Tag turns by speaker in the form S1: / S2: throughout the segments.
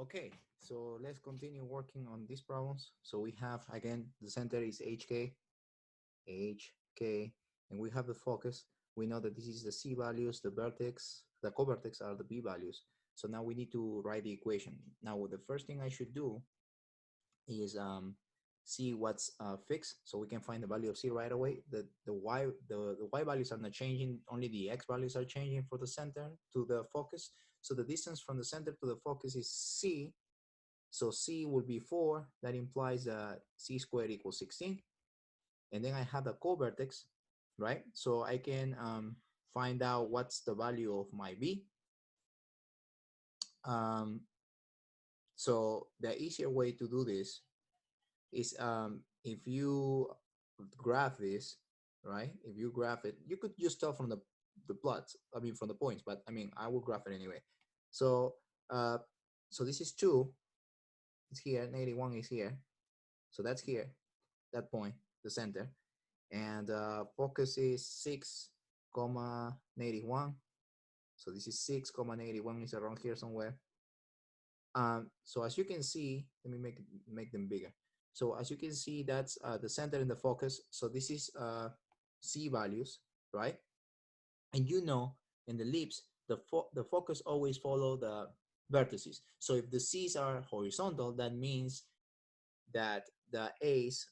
S1: Okay, so let's continue working on these problems. So we have, again, the center is HK, and we have the focus. We know that this is the C values, the vertex, the co-vertex are the B values. So now we need to write the equation. Now, the first thing I should do is see what's fixed, so we can find the value of C right away. The y values are not changing, only the x values are changing for the center to the focus. So the distance from the center to the focus is C. So C will be 4. That implies that C squared equals 16. And then I have the co-vertex, right? So I can find out what's the value of my B. So the easier way to do this is if you graph this, right? If you graph it, you could just tell from the plots, I mean from the points, but I mean I will graph it anyway. So so this is 2, it's here, -1 is here, so that's here, that point, the center, and focus is 6, -1. So this is 6, -1 is around here somewhere. So as you can see, let me make them bigger. So as you can see, that's the center and the focus. So this is C values, right? And you know, in the ellipse, the focus always follow the vertices. So if the C's are horizontal, that means that the A's,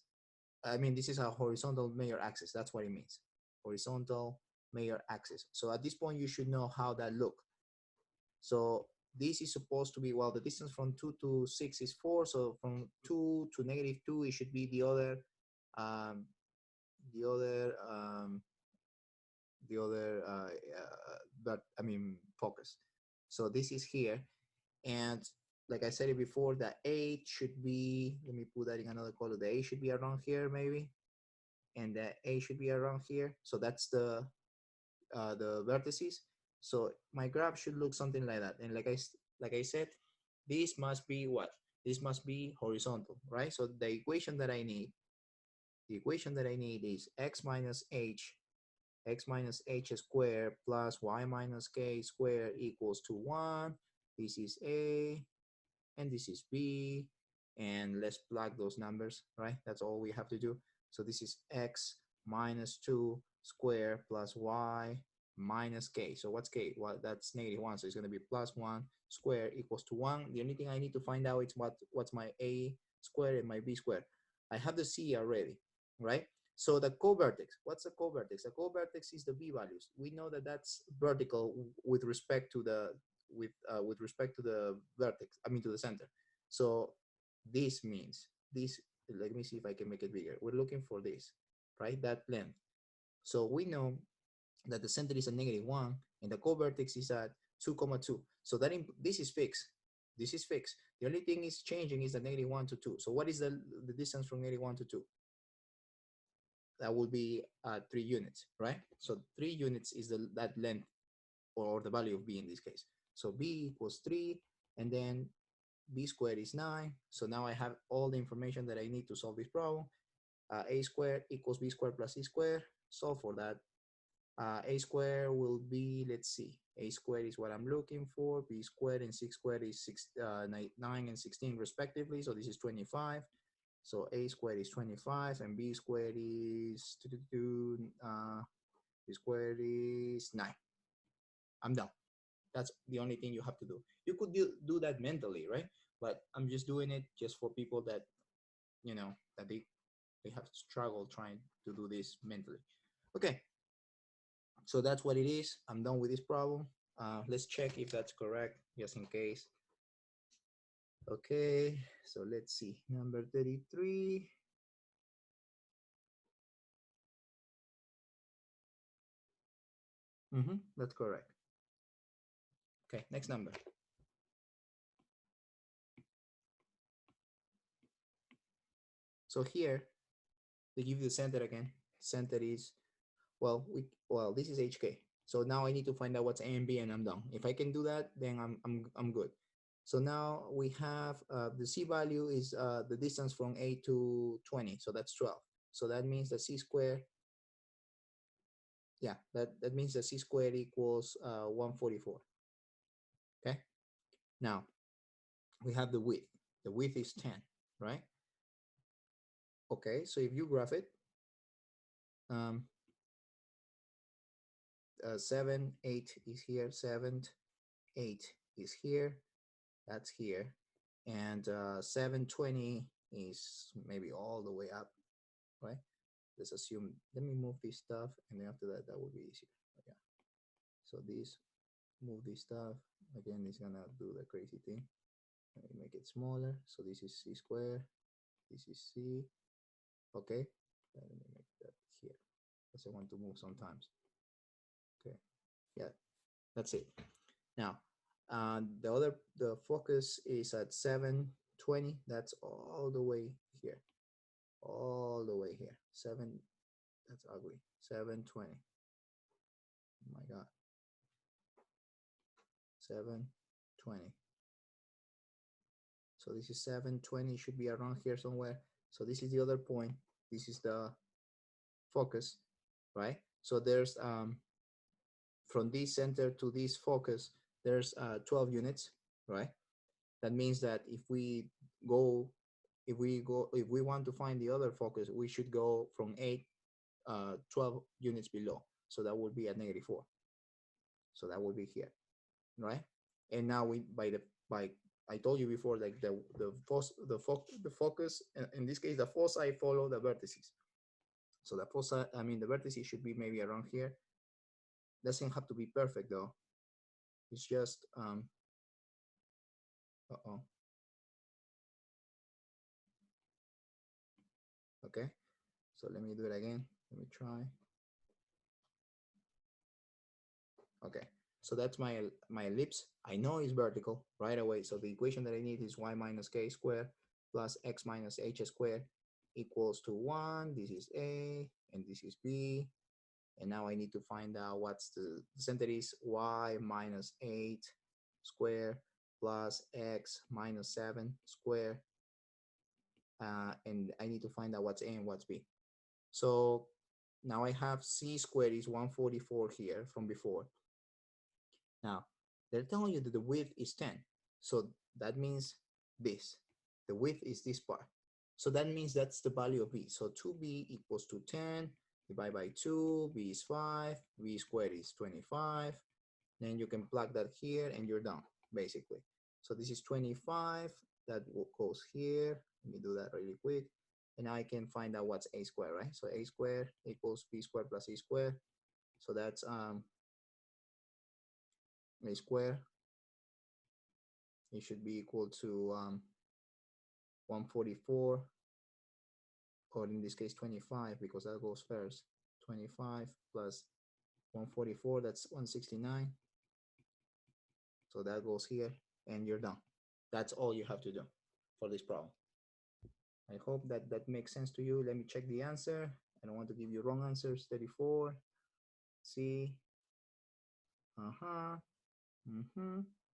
S1: I mean, this is a horizontal major axis. That's what it means, horizontal major axis. So at this point, you should know how that look. So this is supposed to be, well, the distance from 2 to 6 is 4. So from 2 to -2, it should be the other, um, the other, um, the other, but I mean, focus. So this is here. And like I said it before, the A should be, let me put that in another color. The A should be around here maybe. And the A should be around here. So that's the vertices. So my graph should look something like that. And like I said, this must be what? This must be horizontal, right? So the equation that I need is x minus h squared plus y minus k squared equals to 1. This is A, and this is B. And let's plug those numbers, right? That's all we have to do. So this is x minus 2 squared plus y minus k. So what's k? Well, that's -1. So it's going to be +1 squared equals to 1. The only thing I need to find out is what's my A squared and my B squared. I have the C already, right? So the co-vertex, what's a co-vertex? A co-vertex is the B values. We know that that's vertical with respect to the with respect to the vertex, I mean to the center. So this means this, let me see if I can make it bigger. We're looking for this, right? That length. So we know that the center is at -1 and the co-vertex is at 2,2. So that this is fixed. This is fixed. The only thing is changing is the -1 to 2. So what is the distance from -1 to 2? That will be 3 units, right? So 3 units is that length, or the value of B in this case. So B equals 3, and then B squared is 9. So now I have all the information that I need to solve this problem. A squared equals B squared plus C squared. Solve for that. A squared will be, let's see, A squared is what I'm looking for. B squared and C squared is 9 and 16 respectively. So this is 25. So A squared is 25 and B squared is B squared is 9. I'm done. That's the only thing you have to do. You could do that mentally, right? But I'm just doing it just for people that, you know, that they have struggled trying to do this mentally. Okay, so that's what it is. I'm done with this problem. Let's check if that's correct, just in case. Okay, so let's see. Number 33. That's correct. Okay, next number. So here, they give you the center again. Center is, well, this is HK. So now I need to find out what's A and B, and I'm done. If I can do that, then I'm good. So now we have the C value is the distance from A to 20. So that's 12. So that means the C squared, yeah, that means the C squared equals 144. Okay. Now, we have the width. The width is 10, right? Okay, so if you graph it, um, 7, 8 is here, 7, 8 is here, that's here, and 720 is maybe all the way up, right? Let's assume, let me move this stuff, and then after that, that will be easier. Yeah. So this, move this stuff, again, it's gonna do the crazy thing. Let me make it smaller. So this is C square, this is C, okay? Let me make that here, because I want to move sometimes. Okay, yeah, that's it. Now, the focus is at 720. That's all the way here, all the way here. That's ugly. 720. Oh my God. 720. So this is 720. Should be around here somewhere. So this is the other point. This is the focus, right? So there's from this center to this focus, there's 12 units, right? That means that go, if we want to find the other focus, we should go from 8, 12 units below. So that would be at -4. So that would be here, right? And now by I told you before, like the focus in this case, the foci follow the vertices. So the foci, I mean the vertices should be maybe around here. Doesn't have to be perfect though. It's just uh-oh. Okay, so let me do it again. Let me try. Okay, so that's my ellipse. I know it's vertical right away. So the equation that I need is y minus k squared plus x minus h squared equals to 1. This is A and this is B. And now I need to find out what's the center is y minus 8 square plus x minus 7 square. And I need to find out what's A and what's B. So now I have c squared is 144 here from before. Now, they're telling you that the width is 10. So that means this. The width is this part. So that means that's the value of b. So 2b equals to 10, divide by 2, b is 5, b squared is 25. Then you can plug that here and you're done, basically. So this is 25, that goes here. Let me do that really quick. And now I can find out what's a squared, right? So a squared equals b squared plus c squared. So that's a squared. It should be equal to 144, or in this case 25, because that goes first. 25 plus 144, that's 169. So that goes here, and you're done. That's all you have to do for this problem. I hope that that makes sense to you. Let me check the answer. I don't want to give you wrong answers. 34. C.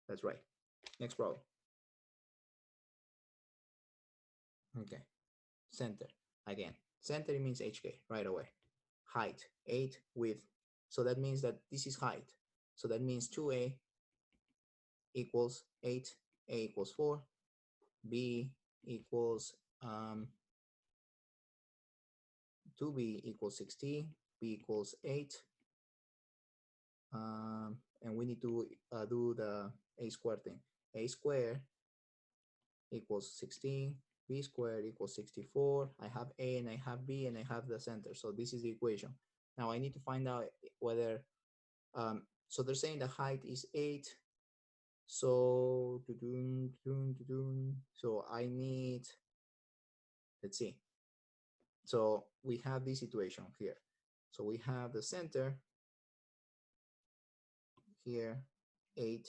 S1: That's right. Next problem. Okay. Center. Again, center means HK right away. Height, 8, width. So that means that this is height. So that means 2a equals 8, a equals 4, b equals 2b equals 16, b equals 8, and we need to do the a squared thing. A squared equals 16, b squared equals 64. I have a and I have b and I have the center. So this is the equation. Now I need to find out whether, so they're saying the height is 8. So, so I need, let's see. So we have this situation here. So we have the center here, 8,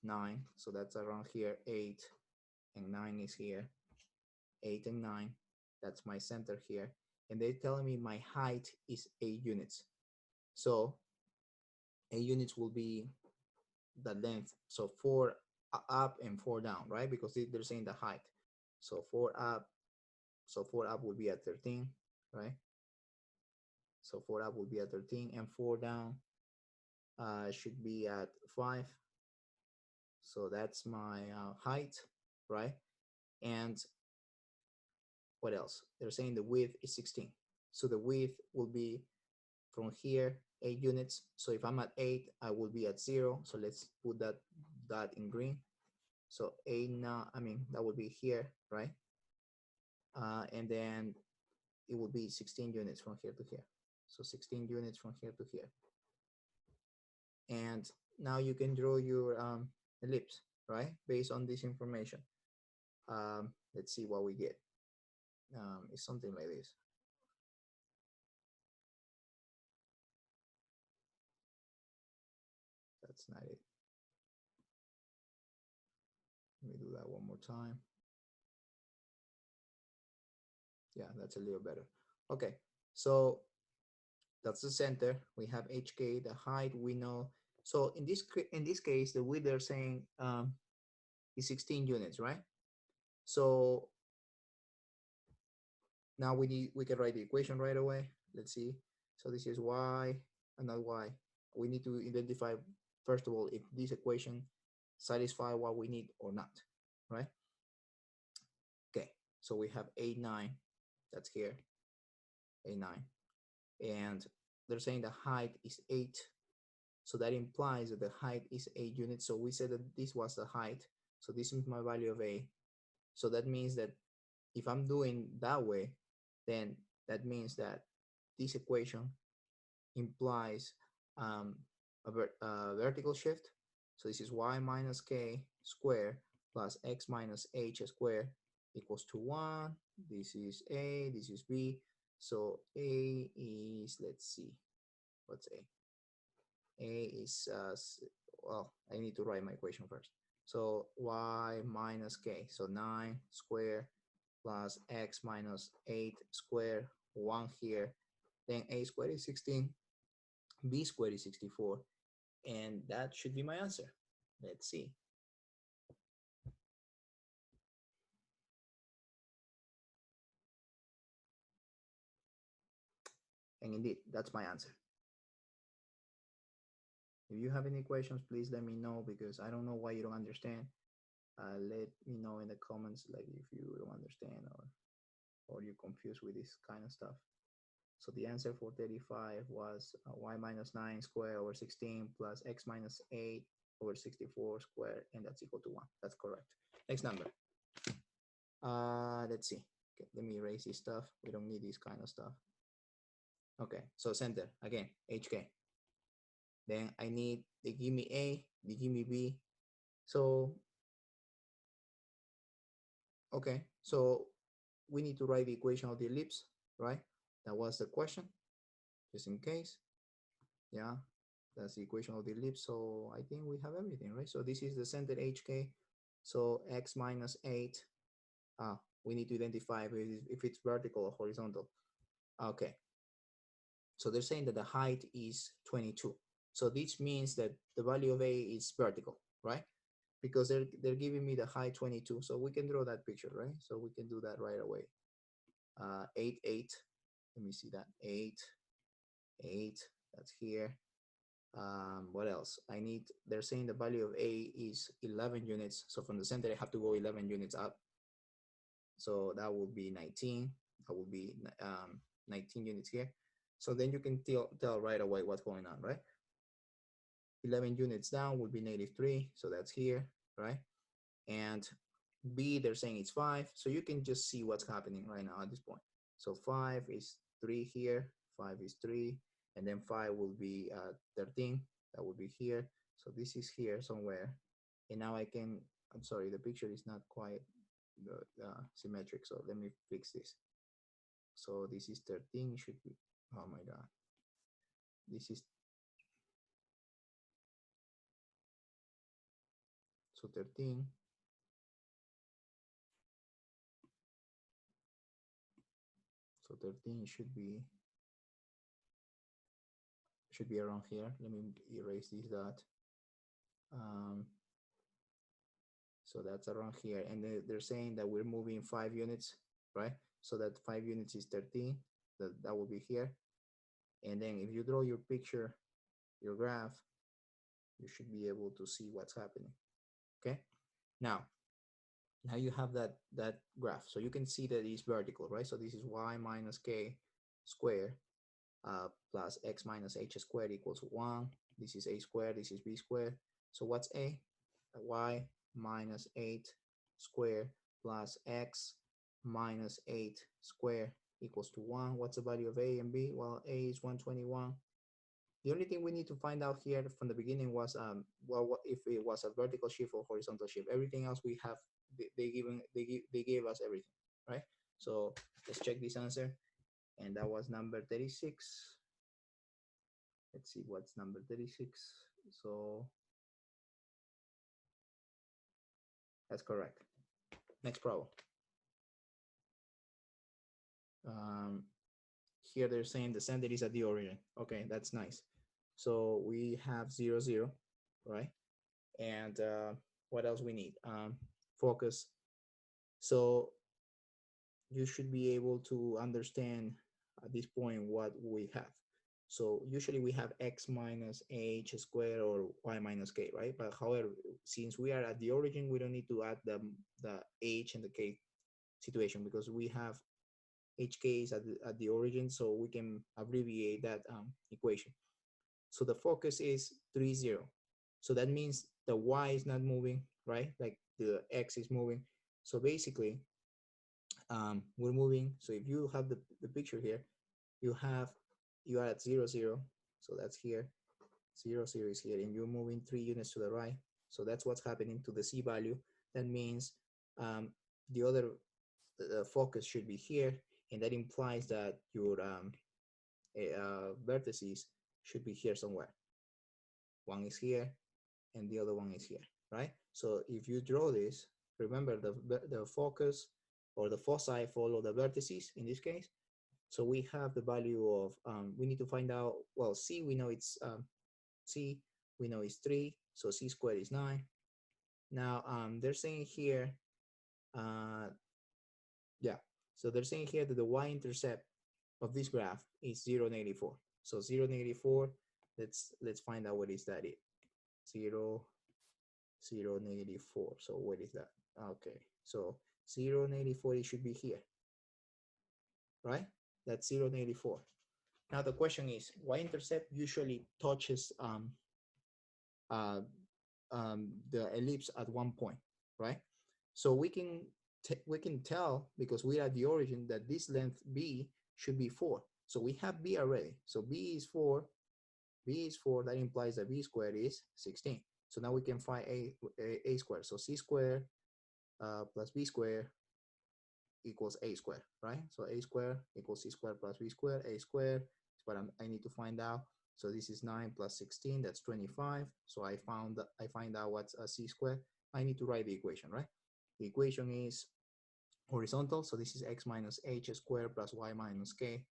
S1: 9. So that's around here, 8 and 9 is here. 8 and 9, that's my center here. And they're telling me my height is 8 units. So 8 units will be the length. So 4 up and 4 down, right? Because they're saying the height. So 4 up, so 4 up would be at 13, right? So 4 up would be at 13, and 4 down should be at 5. So that's my height. right? And what else? They're saying the width is 16. So the width will be from here 8 units. So if I'm at 8, I will be at 0. So let's put that in green. So 8 now, I mean, that would be here, right? And then it will be 16 units from here to here. So 16 units from here to here. And now you can draw your ellipse, right? Based on this information. Let's see what we get. It's something like this. That's not it. Let me do that one more time. Yeah, that's a little better. Okay, so that's the center. We have HK, the height we know. So in this case, the width they're saying is 16 units, right? So now we can write the equation right away. Let's see. So this is y and not y. We need to identify first of all if this equation satisfy what we need or not, right? Okay, so we have 8, 9. That's here, 8, 9, and they're saying the height is 8. So that implies that the height is 8 units. So we said that this was the height. So this is my value of A. So that means that if I'm doing that way, then that means that this equation implies a vertical shift. So this is y minus k squared plus x minus h squared equals to 1. This is A, this is B. So A is, let's see, what's A? A is, well, I need to write my equation first. So y minus k, so 9 squared plus x minus 8 squared, 1 here. Then A squared is 16, B squared is 64, and that should be my answer. Let's see. And indeed, that's my answer. If you have any questions, please let me know, because I don't know why you don't understand. Let me know in the comments, like if you don't understand or you're confused with this kind of stuff. So the answer for 35 was y minus 9 squared over 16 plus x minus 8 over 64 squared, and that's equal to 1. That's correct. Next number. Let's see. Okay, let me erase this stuff. We don't need this kind of stuff. Okay, so center, again, HK. Then I need, they give me A, they give me B. So, okay, so we need to write the equation of the ellipse, right? That was the question, just in case. Yeah, that's the equation of the ellipse. So I think we have everything, right? So this is the center HK. So x minus 8. We need to identify if it's vertical or horizontal. Okay. So they're saying that the height is 22. So this means that the value of A is vertical, right? Because they're giving me the height 22. So we can draw that picture, right? So we can do that right away. 8, 8. Let me see that. 8, 8. That's here. What else? They're saying the value of A is 11 units. So from the center, I have to go 11 units up. So that will be 19. That will be 19 units here. So then you can tell right away what's going on, right? 11 units down would be -3. So that's here, right? And B, they're saying it's 5. So you can just see what's happening right now at this point. So 5 is 3 here. 5 is 3. And then 5 will be 13. That will be here. So this is here somewhere. And now I'm sorry, the picture is not quite symmetric. So let me fix this. So this is 13, should be, oh my God. This is, so 13. So 13 should be around here. Let me erase this dot. So that's around here. And they're saying that we're moving 5 units, right? So that 5 units is 13. That will be here. And then if you draw your picture, your graph, you should be able to see what's happening. Okay. Now, Now you have that graph. So you can see that it's vertical, right? So this is y minus k squared plus x minus h squared equals 1. This is a squared, this is b squared. So what's a? Y minus 8 squared plus x minus 8 squared equals to 1. What's the value of a and b? Well, a is 121. The only thing we need to find out here from the beginning was, well, what if it was a vertical shift or horizontal shift? Everything else we have, they gave us everything, right? So let's check this answer, and that was number 36. Let's see what's number 36. So that's correct. Next problem. Um, Here they're saying the center is at the origin. Okay, that's nice. So we have 0, 0, right? And what else we need? Focus. So you should be able to understand at this point what we have. So usually we have x minus h squared or y minus k, right? But however, since we are at the origin, we don't need to add the h and the k situation because we have hk is at the origin, so we can abbreviate that equation. So the focus is 3, 0. So that means the y is not moving, right? Like the x is moving. So basically, we're moving. So if you have the picture here, you are at 0, 0. So that's here. 0, 0 is here, and you're moving 3 units to the right. So that's what's happening to the c value. That means the other focus should be here, and that implies that your vertices should be here somewhere. One is here, and the other one is here, right? So if you draw this, remember the focus or the foci follow the vertices in this case. So we have the value of, we need to find out, well, c, we know it's, c, we know is 3, so c squared is 9. Now, they're saying here, yeah, so they're saying here that the y-intercept of this graph is 0, -4. So 0, -4, let's find out what is that. 0, 0, -4. So what is that? Okay, so 0, -4, it should be here, right? That's 0, -4. Now the question is, y-intercept usually touches uh, the ellipse at one point, right? So we can tell, because we are at the origin, that this length b should be 4. So we have b already. So b is 4. B is 4. That implies that b squared is 16. So now we can find a squared. So c squared plus b squared equals a squared, right? So a squared equals c squared plus b squared. A squared is what I need to find out. So this is 9 plus 16, that's 25. So I find out what's a c squared. I need to write the equation, right? The equation is horizontal, so this is x minus h squared plus y minus k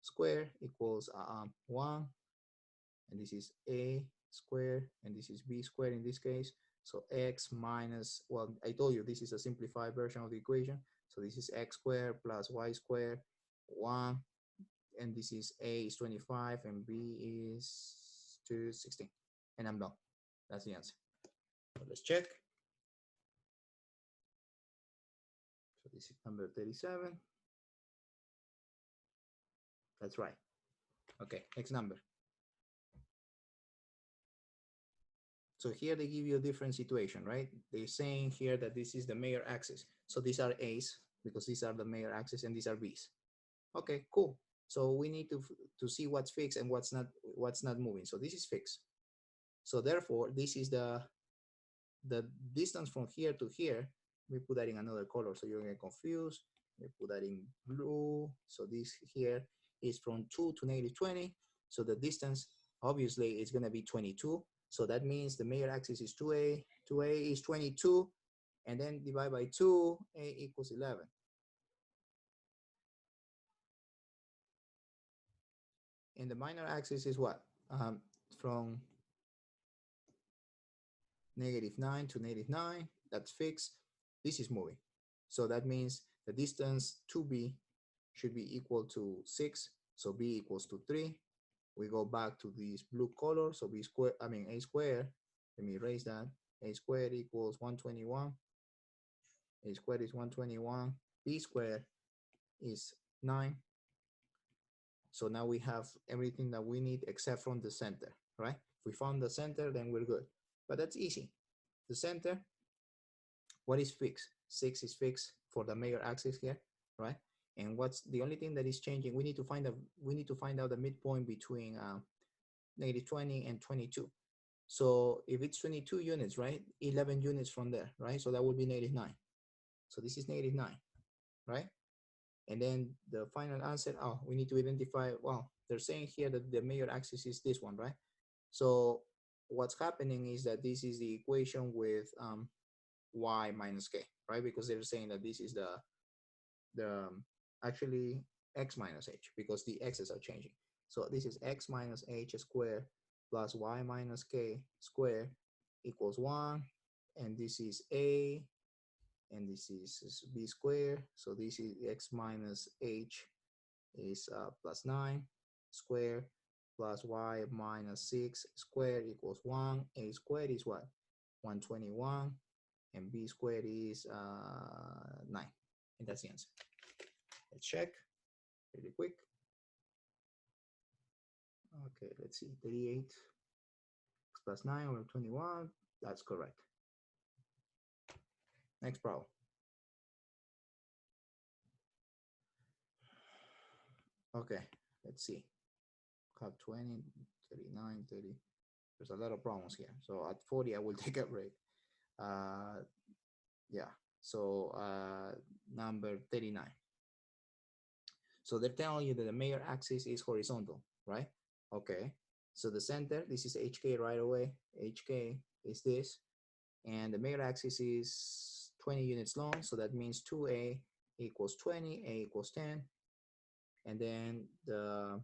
S1: squared equals 1, and this is a squared, and this is b squared in this case. So x minus, well, I told you this is a simplified version of the equation. So this is x squared plus y squared, 1, and this is a is 25 and b is 216, and I'm done. That's the answer. So let's check. So this is number 37. That's right. Okay, next number. So here they give you a different situation, right? They're saying here that this is the major axis. So these are A's because these are the major axis and these are B's. Okay, cool. So we need to see what's fixed and what's not moving. So this is fixed. So therefore, this is the distance from here to here. We put that in another color so you don't get confused. We put that in blue. So this here is from 2 to -20. So the distance obviously is going to be 22. So that means the major axis is 2a. 2a is 22. And then divide by 2, a equals 11. And the minor axis is what? From -9 to -9. That's fixed. This is moving. So that means the distance to b should be equal to 6. So b equals to 3. We go back to this blue color. So b squared, I mean a squared. Let me erase that. A squared equals 121. A squared is 121, b squared is 9. So now we have everything that we need except from the center, right? If we found the center, then we're good. But that's easy. The center, what is fixed? 6 is fixed for the major axis here, right? And what's the only thing that is changing? We need to find out the midpoint between negative 20 and 22. So if it's 22 units, right? 11 units from there, right? So that would be negative 9. So this is negative 9, right? And then the final answer, oh, we need to identify, well, they're saying here that the major axis is this one, right? So what's happening is that this is the equation with y minus k, right? Because they're saying that this is the actually x minus h, because the x's are changing. So this is x minus h squared plus y minus k squared equals 1. And this is a, and this is b squared. So this is x minus h is plus 9 squared plus y minus 6 squared equals 1. A squared is what? 121. And b squared is 9. And that's the answer. Let's check really quick. Okay, let's see. 38 plus 9 over 21. That's correct. Next problem. Okay, let's see. Cut 20, 39, 30. There's a lot of problems here. So at 40, I will take a break. Yeah, so number 39. So they're telling you that the major axis is horizontal, right? Okay, so the center, this is HK right away. HK is this. And the major axis is 20 units long. So that means 2A equals 20, A equals 10. And then the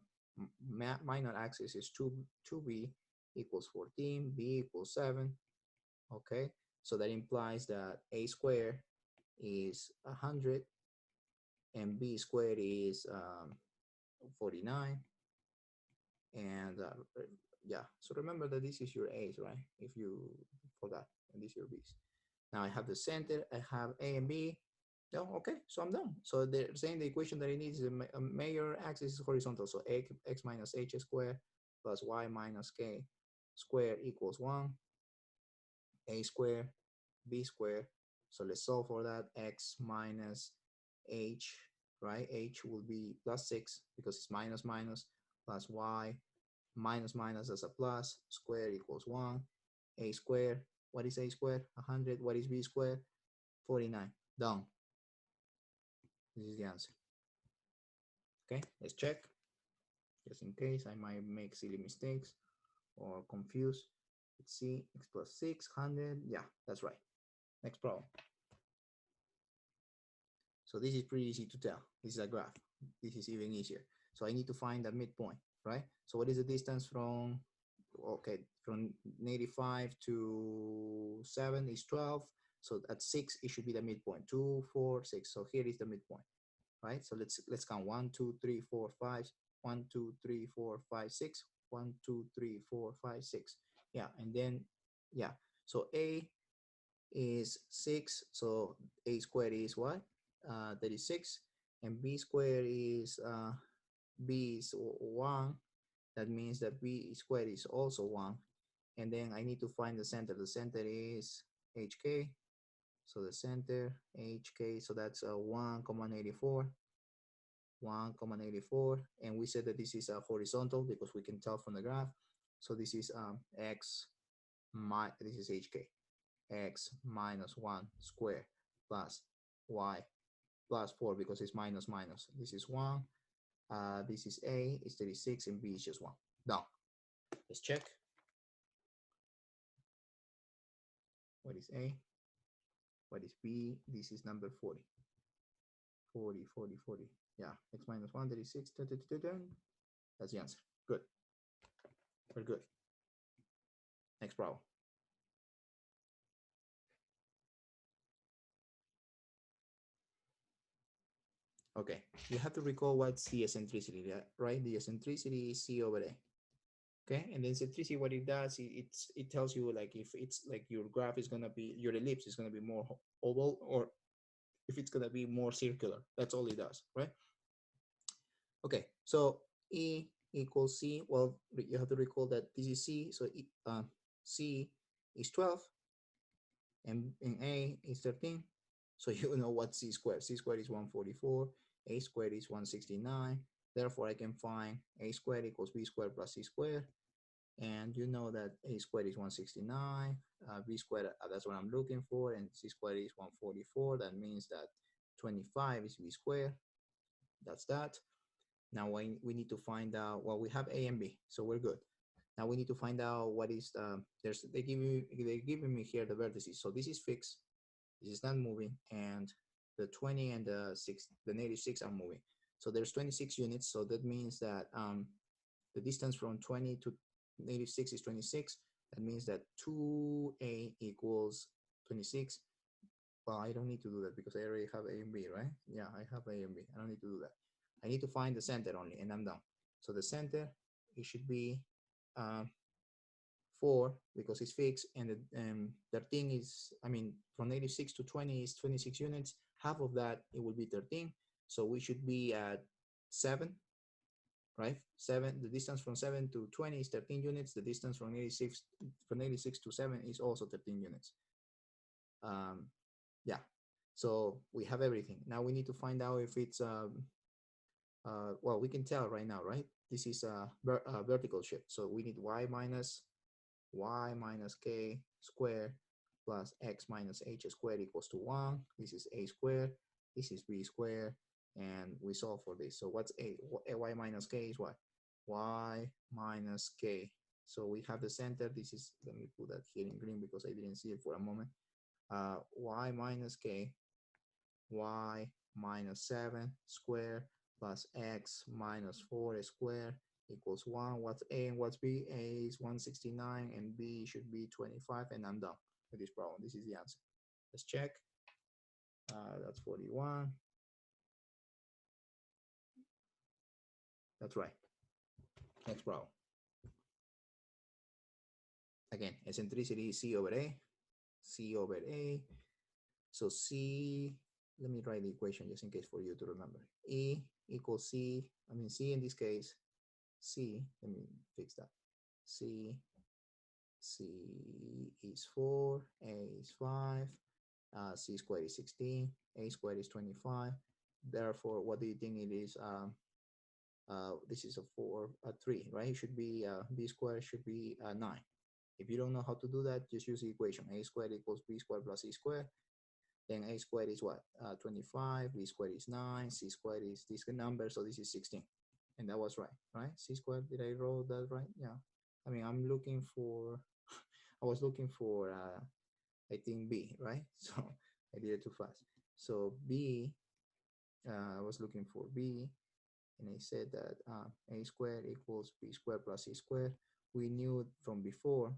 S1: minor axis is 2B equals 14, B equals 7. Okay, so that implies that A squared is 100 and B squared is 49. And yeah, so remember that this is your A's, right? If you forgot, and this is your B's. Now I have the center, I have A and B. Oh, okay, so I'm done. So they're saying the equation that it needs is a major axis is horizontal. So x minus h squared plus y minus k squared equals 1. A squared, b squared. So let's solve for that. X minus h, right? H will be plus 6 because it's minus minus, plus y minus minus as a plus, square equals 1. A squared, what is a squared? 100. What is b squared? 49. Done. This is the answer. Okay, let's check. Just in case I might make silly mistakes or confuse. Let's see, x plus 6, 100. Yeah, that's right. Next problem. So this is pretty easy to tell. This is a graph. This is even easier. So I need to find the midpoint, right? So what is the distance from, okay, from -5 to 7 is 12. So at 6, it should be the midpoint. 2, 4, 6. So here is the midpoint, right? So let's count 1, 2, 3, 4, 5. 1, 2, 3, 4, 5, 6. 1, 2, 3, 4, 5, 6. Yeah, and then, yeah. So A is 6. So A squared is what? 36. And B squared is B is 1. That means that B squared is also 1. And then I need to find the center. The center is HK. So the center, HK, so that's 1,84. 1,84. And we said that this is a horizontal because we can tell from the graph. So this is X, this is HK. X minus 1 squared plus Y plus 4 because it's minus minus. This is 1. This is A, is 36, and B is just 1. Done. Let's check. What is A? What is B? This is number 40. 40, 40, 40. Yeah, x minus 1, 36. That's the answer. Good. Very good. Next problem. Okay, you have to recall what's the eccentricity, right? The eccentricity is C over A. Okay, and the eccentricity, what it does, it tells you like if it's like your graph is gonna be, your ellipse is gonna be more oval or if it's gonna be more circular. That's all it does, right? Okay, so E equals C. Well, you have to recall that this is C, so C is 12, and A is 13. So you know what C squared. C squared is 144, A squared is 169. Therefore, I can find A squared equals B squared plus C squared. And you know that A squared is 169, B squared, that's what I'm looking for, and C squared is 144. That means that 25 is B squared. That's that. Now we need to find out, well, we have A and B, so we're good. Now we need to find out what is, they're giving me here the vertices. So this is fixed, this is not moving, and the 20 and the 6, the negative 6 are moving. So there's 26 units, so that means that the distance from 20 to negative 6 is 26. That means that 2A equals 26. Well, I don't need to do that because I already have A and B, right? Yeah, I have A and B. I don't need to do that. I need to find the center only, and I'm done. So the center, it should be 4 because it's fixed, and the 13 is, I mean, from negative 6 to 20 is 26 units. Half of that, it will be 13. So we should be at 7, right? 7, the distance from 7 to 20 is 13 units. The distance from 86 to 7 is also 13 units. Yeah, so we have everything. Now we need to find out if it's well, we can tell right now, right? This is a vertical shift, so we need y minus k squared plus x minus h squared equals to 1. This is a squared, this is b squared, and we solve for this. So what's y minus k is what? Y minus k. So we have the center. This is, let me put that here in green because I didn't see it for a moment. Y minus k, y minus 7 squared plus x minus 4 squared equals 1. What's A and what's B? A is 169 and B should be 25, and I'm done with this problem. This is the answer. Let's check. That's 41. That's right. Next problem. Again, eccentricity is C over A. C over A. So C, let me write the equation just in case for you to remember. E equals C, I mean C in this case, C, let me fix that. C is 4, A is 5, C squared is 16, A squared is 25. Therefore, what do you think it is? This is a 3, right? It should be, B squared should be 9. If you don't know how to do that, just use the equation. A squared equals B squared plus C squared. Then A squared is what? 25, B squared is 9, C squared is this number, so this is 16. And that was right? C squared, did I roll that right? Yeah. I mean, I'm looking for, I was looking for, I think B, right? So I did it too fast. So B, I was looking for B, and I said that A squared equals B squared plus C squared. We knew from before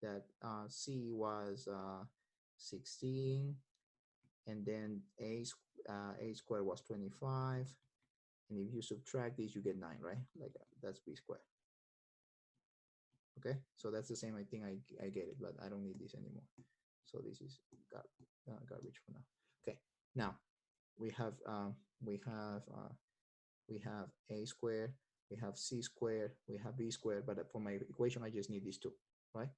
S1: that C was 16, and then A squared was 25. And if you subtract these, you get 9, right? Like that's B squared. Okay, so that's the same. I think I get it, but I don't need this anymore. So this is garbage for now. Okay, now we have A squared, we have C squared, we have B squared, but for my equation, I just need these two, right?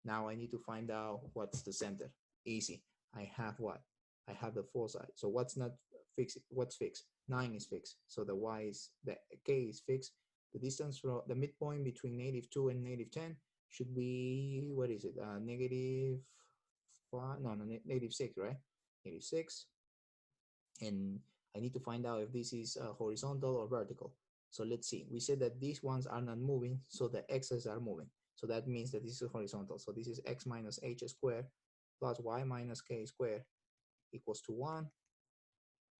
S1: Now I need to find out what's the center. Easy. I have what? I have the 4 side. So what's not fixed? What's fixed? 9 is fixed. So the y is, the k is fixed. The distance from the midpoint between -2 and -10 should be, what is it? -5, no, -6, right? -6. And I need to find out if this is horizontal or vertical. So let's see. We said that these ones are not moving, so the x's are moving. So that means that this is horizontal. So this is x minus h squared plus y minus k squared equals to 1.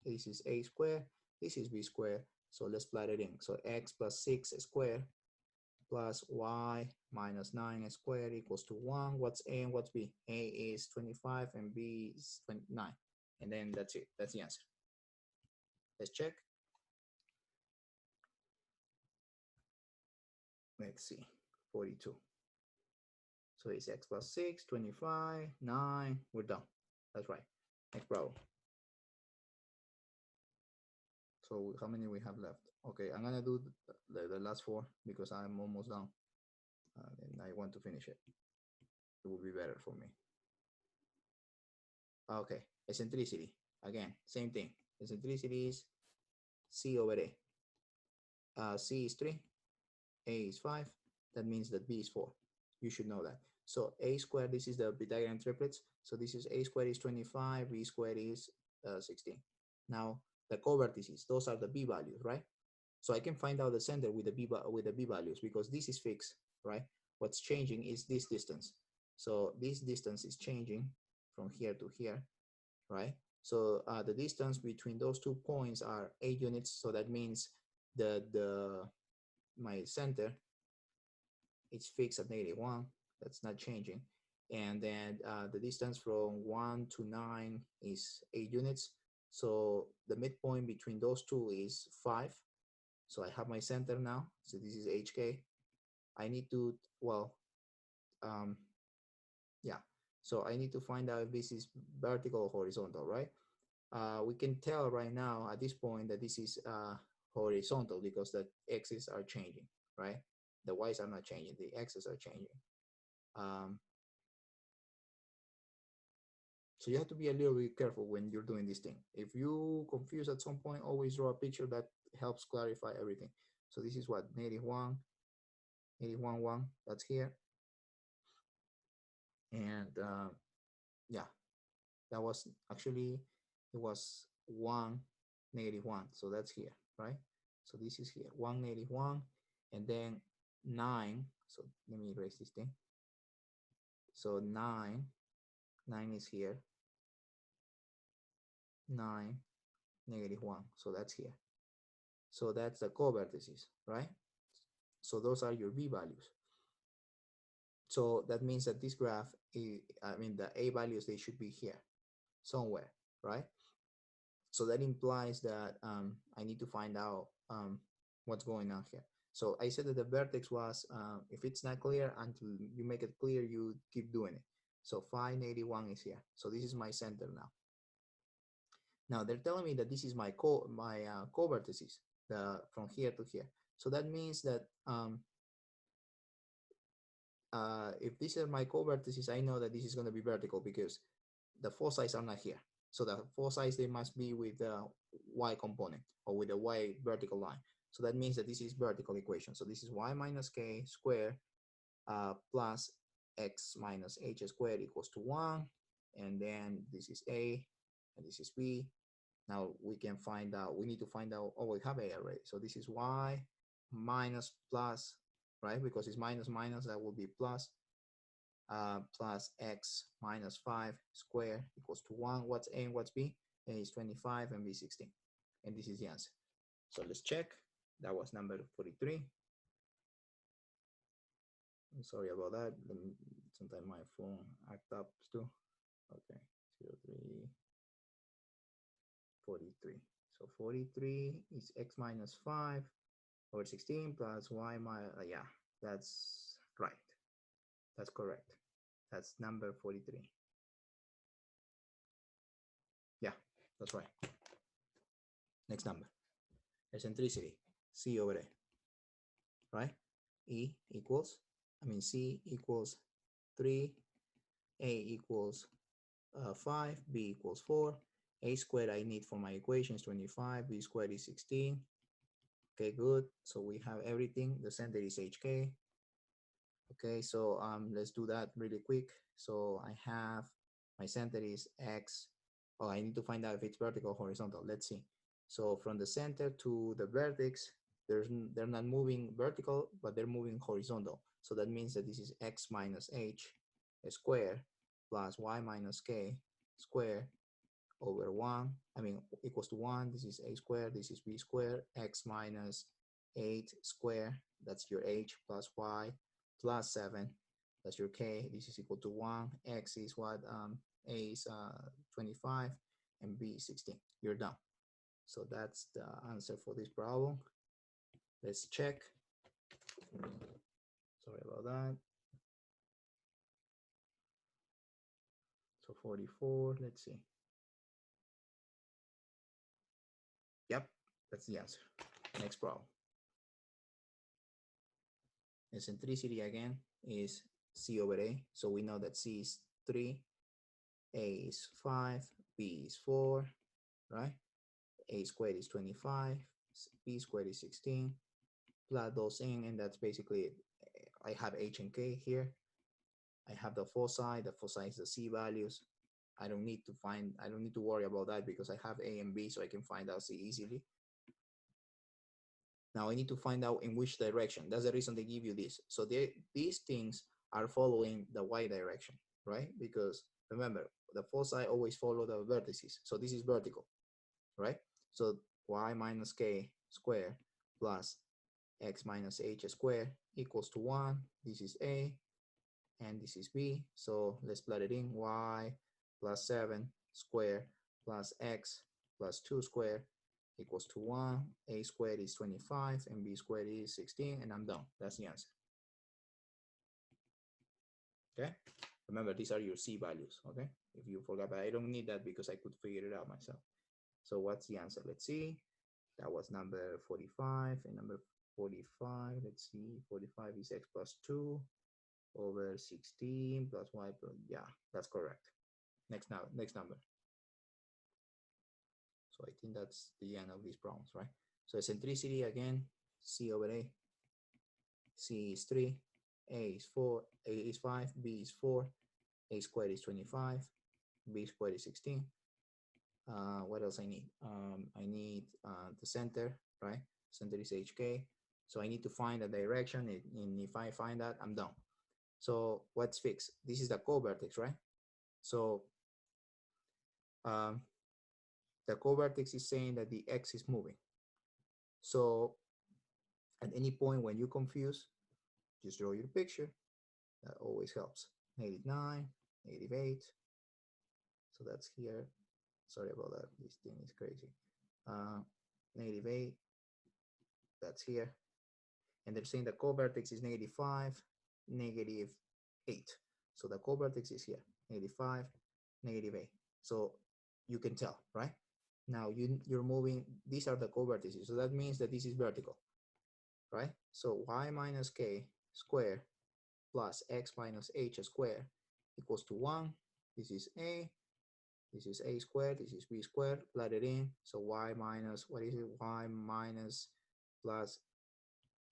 S1: This is a squared. This is b squared. So let's plot it in. So x plus 6 squared plus y minus 9 squared equals to 1. What's a and what's b? A is 25 and b is 29. And then that's it. That's the answer. Let's check. Let's see. 42. So it's x plus 6, 25, 9. We're done. That's right. Next problem. So how many we have left? Okay, I'm gonna do the last four because I'm almost done, and I want to finish it. It will be better for me. Okay, eccentricity. Again, same thing. Eccentricity is C over A. C is 3, A is 5. That means that B is 4. You should know that. So A squared, this is the Pythagorean triplets. So this is A squared is 25, B squared is 16. Now the covertices, those are the B values, right? So I can find out the center with the B values because this is fixed, right? What's changing is this distance. So this distance is changing from here to here, right? So the distance between those 2 points are 8 units. So that means my center it's fixed at -1. That's not changing. And then the distance from 1 to 9 is 8 units. So the midpoint between those two is 5. So I have my center now. So this is HK. I need to, well, yeah. So I need to find out if this is vertical or horizontal, right? We can tell right now at this point that this is horizontal because the x's are changing, right? The y's are not changing, the x's are changing. So you have to be a little bit careful when you're doing this thing. If you confuse at some point, always draw a picture that helps clarify everything. So this is what, -1, 1, that's here. And yeah, that was actually, it was 1, -1. So that's here, right? So this is here, 1, -1, and then 9. So let me erase this thing. So 9 is here, 9, -1. So that's here. So that's the covertices, right? So those are your B values. So that means that this graph, I mean, the A values, they should be here somewhere, right? So that implies that I need to find out what's going on here. So I said that the vertex was, if it's not clear, until you make it clear, you keep doing it. So 581 is here. So this is my center now. Now they're telling me that this is my co-vertices, from here to here. So that means that if these are my co-vertices, I know that this is going to be vertical because the foci are not here. So the foci, they must be with the y component or with the y vertical line. So that means that this is vertical equation. So this is y minus k squared plus x minus h squared equals to 1. And then this is A and this is B. Now we can find out, we need to find out, oh, we have A already. So this is y minus plus, right? Because it's minus minus, that will be plus. Plus x minus 5 squared equals to 1. What's A and what's B? A is 25 and B 16. And this is the answer. So let's check. That was number 43. I'm sorry about that. Sometimes my phone act up too. Okay, 03, 43. So 43 is x minus 5 over 16 plus y minus, yeah, that's right. That's correct. That's number 43. Yeah, that's right. Next number. Eccentricity, C over A, right? C equals 3, A equals 5, B equals 4. A squared I need for my equation is 25, B squared is 16. Okay, good. So we have everything. The center is HK. Okay, so let's do that really quick. So I have my center is X. Oh, I need to find out if it's vertical or horizontal. Let's see. So from the center to the vertex, they're not moving vertical, but they're moving horizontal. So that means that this is X minus H squared plus Y minus K squared over 1, equals to 1. This is A squared, this is B squared, X minus 8 squared, that's your H, plus Y, plus 7, that's your K. This is equal to 1. X is what? A is 25 and B is 16. You're done. So that's the answer for this problem. Let's check. Sorry about that. So 44, let's see. Yep, That's the answer. Next problem. Eccentricity again is C over A. So we know that C is 3, A is 5, B is 4, right? A squared is 25, B squared is 16. Plug those in, and that's basically it. I have H and K here. I have the foci. The foci is the C values. I don't need to worry about that because I have A and B, so I can find out C easily. Now I need to find out in which direction. That's the reason they give you this. So these things are following the y direction, right? Because remember, the foci always follow the vertices. So this is vertical, right? So y minus k squared plus x minus h squared equals to 1. This is A, and this is B. So let's plot it in. Y plus 7 squared plus x plus 2 squared equals to 1. A squared is 25 and B squared is 16, and I'm done. That's the answer. Okay, remember these are your C values. Okay, if you forgot, but I don't need that because I could figure it out myself. So what's the answer? Let's see. That was number 45, and number 45, let's see, 45 is x plus 2 over 16 plus y plus, yeah, that's correct. Next number. So I think that's the end of these problems, right? So eccentricity again, C over A. C is 3, A is 4, A is 5, B is 4, A squared is 25, B squared is 16. What else I need? I need the center, right? Center is HK. So I need to find a direction, and if I find that, I'm done. So what's fixed? This is the co-vertex, right? So the co-vertex is saying that the x is moving. So at any point when you're confused, just draw your picture. That always helps. -9, -8. So that's here. Sorry about that. This thing is crazy. -8. That's here. And they're saying the co-vertex is -5, -8. So the co-vertex is here, -5, -8. So you can tell, right? Now you're moving, these are the co-vertices. So that means that this is vertical, right? So y minus k squared plus x minus h squared equals to 1. This is A, this is A squared, this is B squared, plug it in. So y minus, what is it? Y minus plus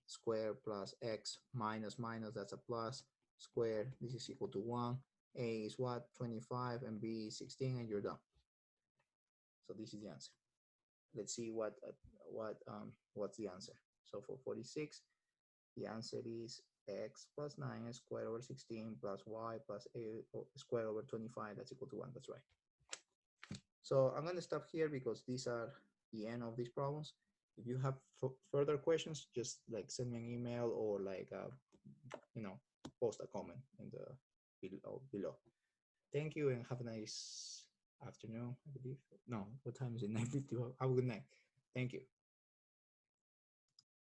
S1: square plus x minus minus, that's a plus, square, this is equal to 1. A is what? 25, and B is 16, and you're done. So this is the answer. Let's see what's the answer. So for 46, the answer is x plus 9 squared over 16 plus y plus a squared over 25, that's equal to 1. That's right. So I'm going to stop here because these are the end of these problems. If you have further questions, just like send me an email or like post a comment in the below. Thank you and have a nice afternoon, I believe. No, what time is it? 9:50. Have a good night. Thank you.